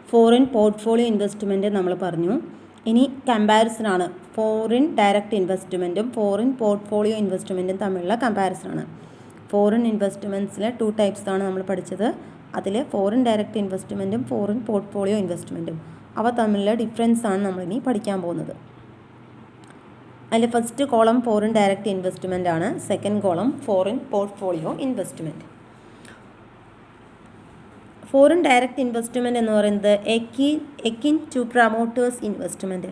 Foreign portfolio investment നമ്മൾ പറഞ്ഞു. ഇനി കമ്പാരിസനാണ്. ഫോറിൻ ഡയറക്റ്റ് ഇൻവെസ്റ്റ്മെൻറ്റും ഫോറിൻ പോർട്ട്ഫോളിയോ ഇൻവെസ്റ്റ്മെൻറ്റും തമ്മിലുള്ള കമ്പാരിസനാണ്. ഫോറിൻ ഇൻവെസ്റ്റ്മെൻറ്റ്സിൽ 2 ടൈപ്സാണ് നമ്മൾ പഠിച്ചത്. അതിൽ ഫോറിൻ ഡയറക്റ്റ് ഇൻവെസ്റ്റ്മെൻറ്റും ഫോറിൻ പോർട്ട്ഫോളിയോ ഇൻവെസ്റ്റ്മെൻറ്റും അവ തമ്മിലുള്ള ഡിഫറൻസാണ് നമ്മളിനി പഠിക്കാൻ പോകുന്നത്. അതിൽ first column foreign direct investment ആണ്. Second column foreign portfolio investment. Foreign direct investment എന്ന് പറയുന്നത് akin to promoters investment.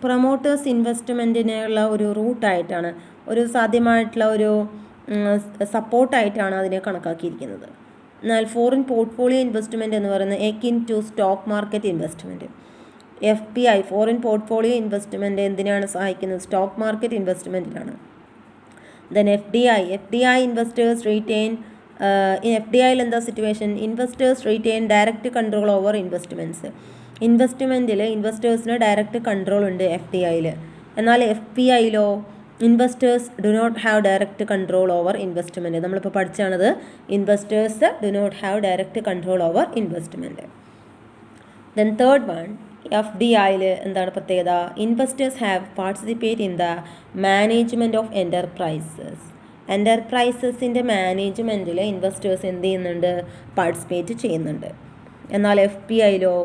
Promoters ഇൻവെസ്റ്റ്മെൻറ്റിനുള്ള ഒരു റൂട്ടായിട്ടാണ്, ഒരു സാധ്യമായിട്ടുള്ള ഒരു സപ്പോർട്ടായിട്ടാണ് അതിനെ കണക്കാക്കിയിരിക്കുന്നത്. എന്നാൽ ഫോറിൻ പോർട്ട്ഫോളിയോ ഇൻവെസ്റ്റ്മെൻറ്റ് എന്ന് പറയുന്നത് akin to stock market investment. FPI foreign portfolio investment എന്തിനാണ് സഹായിക്കുന്നത്? സ്റ്റോക്ക് മാർക്കറ്റ് ഇൻവെസ്റ്റ്മെൻറ്റിനാണ്. ദെൻ FDI ഇൻവെസ്റ്റേഴ്സ് റീറ്റെയിൻ FDIയിൽ എന്താ situation? Investors retain direct control over investments. ഇൻവെസ്റ്റ്മെൻറ്റിൽ ഇൻവെസ്റ്റേഴ്സിന് ഡയറക്റ്റ് കൺട്രോൾ ഉണ്ട് FDIയിൽ. എന്നാൽ FPIയിലോ investors do not have direct control over investment. നമ്മളിപ്പോൾ പഠിച്ചാണത്. Investors do not have direct control over investment. Then third one, FDIയിൽ എന്താണ് പ്രത്യേകത? Investors have participate in the management of enterprises. എൻ്റർപ്രൈസസിൻ്റെ മാനേജ്മെൻറ്റിൽ ഇൻവെസ്റ്റേഴ്സ് എന്ത് ചെയ്യുന്നുണ്ട്? പാർട്ടിസിപ്പേറ്റ് ചെയ്യുന്നുണ്ട്. എന്നാൽ FPIയിലോ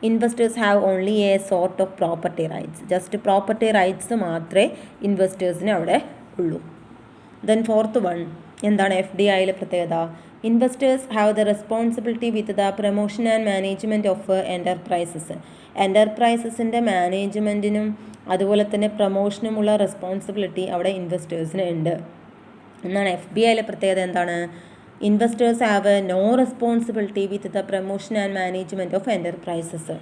investors have only a sort of property rights. Just property rights മാത്രമേ ഇൻവെസ്റ്റേഴ്സിന് അവിടെ ഉള്ളൂ. ദെൻ ഫോർത്ത് വൺ, എന്താണ് FDIയിലെ പ്രത്യേകത? Investors have the responsibility with the promotion and management of enterprises. എൻ്റർപ്രൈസസിൻ്റെ മാനേജ്മെൻറ്റിനും അതുപോലെ തന്നെ പ്രൊമോഷനുമുള്ള റെസ്പോൺസിബിലിറ്റി അവിടെ ഇൻവെസ്റ്റേഴ്സിന് ഉണ്ട് എന്നാണ്. FBIയിലെ പ്രത്യേകത എന്താണ്? Investors have no responsibility with the promotion and management of enterprises.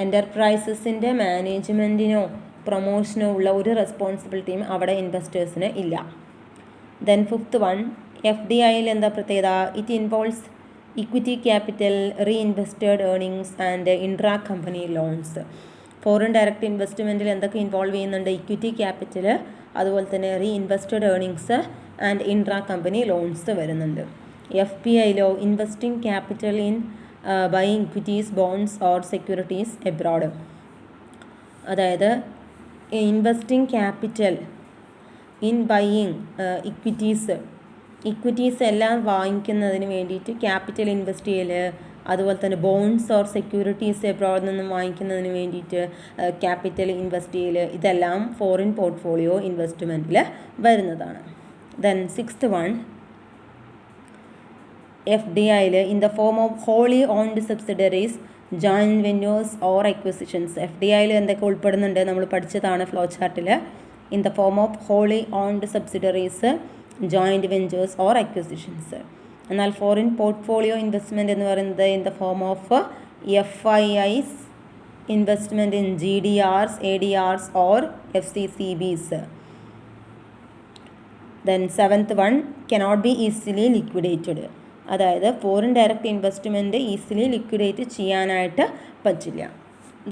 എൻ്റർപ്രൈസസിൻ്റെ മാനേജ്മെൻറ്റിനോ പ്രൊമോഷനോ ഉള്ള ഒരു റെസ്പോൺസിബിലിറ്റിയും അവിടെ ഇൻവെസ്റ്റേഴ്സിന് ഇല്ല. ദെൻ ഫിഫ്ത്ത് വൺ, FDIയിൽ എന്താ പ്രത്യേകത? It involves equity capital, reinvested earnings and intra company loans. Foreign direct ഇൻവെസ്റ്റ്മെൻറ്റിൽ എന്തൊക്കെ ഇൻവോൾവ് ചെയ്യുന്നുണ്ട്? ഇക്വിറ്റി ക്യാപിറ്റൽ, അതുപോലെ തന്നെ reinvested earnings and intra company loans വരുന്നുണ്ട്. FPIയിലോ investing capital in buying equities, bonds or securities abroad. അതായത് investing capital in buying equities എല്ലാം വാങ്ങിക്കുന്നതിന് വേണ്ടിയിട്ട് ക്യാപിറ്റൽ ഇൻവെസ്റ്റ് ചെയ്യൽ, അതുപോലെ തന്നെ ബോണ്ട്സ് ഓർ സെക്യൂരിറ്റീസ് എബ്രോഡിൽ നിന്നും വാങ്ങിക്കുന്നതിന് വേണ്ടിയിട്ട് ക്യാപിറ്റൽ ഇൻവെസ്റ്റ് ചെയ്യൽ, ഇതെല്ലാം ഫോറിൻ പോർട്ട്ഫോളിയോ ഇൻവെസ്റ്റ്മെൻറ്റിൽ വരുന്നതാണ്. ദെൻ സിക്സ്ത് വൺ, FDIയിൽ in the form of wholly owned subsidiaries, joint ventures or acquisitions. FDIയിൽ എന്തൊക്കെ ഉൾപ്പെടുന്നുണ്ട്? നമ്മൾ പഠിച്ചതാണ് ഫ്ലോ ചാർട്ടിൽ. In the form of wholly owned subsidiaries, joint ventures or acquisitions. എന്നാൽ ഫോറിൻ പോർട്ട്ഫോളിയോ ഇൻവെസ്റ്റ്മെൻറ്റ് എന്ന് പറയുന്നത് in the form of FIIs, investment in GDRs, ADRs or FCCBs. Then seventh one, cannot be easily liquidated. അതായത് foreign direct investment easily liquidate ചെയ്യാനായിട്ട് പറ്റില്ല.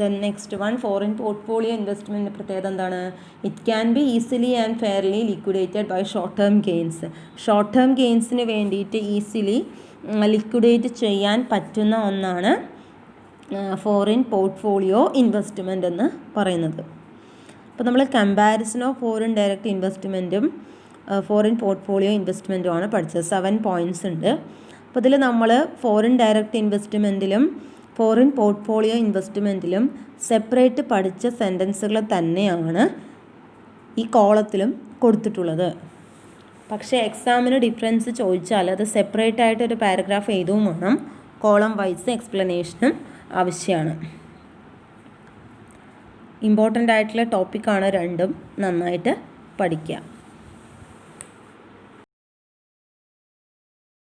Then next one, foreign portfolio ഇൻവെസ്റ്റ്മെൻറ്റിൻ്റെ പ്രത്യേകത എന്താണ്? It can be easily and fairly liquidated by short term gains. Short term ഗെയിൻസിന് വേണ്ടിയിട്ട് easily liquidate ചെയ്യാൻ പറ്റുന്ന ഒന്നാണ് ഫോറിൻ പോർട്ട്ഫോളിയോ ഇൻവെസ്റ്റ്മെൻറ്റ് എന്ന് പറയുന്നത്. അപ്പോൾ നമ്മൾ കമ്പാരിസൺ ഓഫ് ഫോറിൻ ഡയറക്റ്റ് ഇൻവെസ്റ്റ്മെൻറ്റും ഫോറിൻ പോർട്ട്ഫോളിയോ ഇൻവെസ്റ്റ്മെൻറ്റുമാണ് പഠിച്ചത്. 7 പോയിൻറ്റ്സ് ഉണ്ട്. അപ്പോൾ ഇതിൽ നമ്മൾ ഫോറിൻ ഡയറക്റ്റ് ഇൻവെസ്റ്റ്മെൻറ്റിലും ഫോറിൻ പോർട്ട്ഫോളിയോ ഇൻവെസ്റ്റ്മെൻറ്റിലും സെപ്പറേറ്റ് പഠിച്ച സെൻറ്റൻസുകൾ തന്നെയാണ് ഈ കോളത്തിലും കൊടുത്തിട്ടുള്ളത്. പക്ഷേ എക്സാമിന് ഡിഫറൻസ് ചോദിച്ചാൽ അത് സെപ്പറേറ്റ് ആയിട്ടൊരു പാരഗ്രാഫ് എഴുതുകയും വേണം. കോളം വൈസ് എക്സ്പ്ലനേഷനും ആവശ്യമാണ്. ഇമ്പോർട്ടൻ്റ് ആയിട്ടുള്ള ടോപ്പിക്കാണ് രണ്ടും. നന്നായിട്ട് പഠിക്കുക.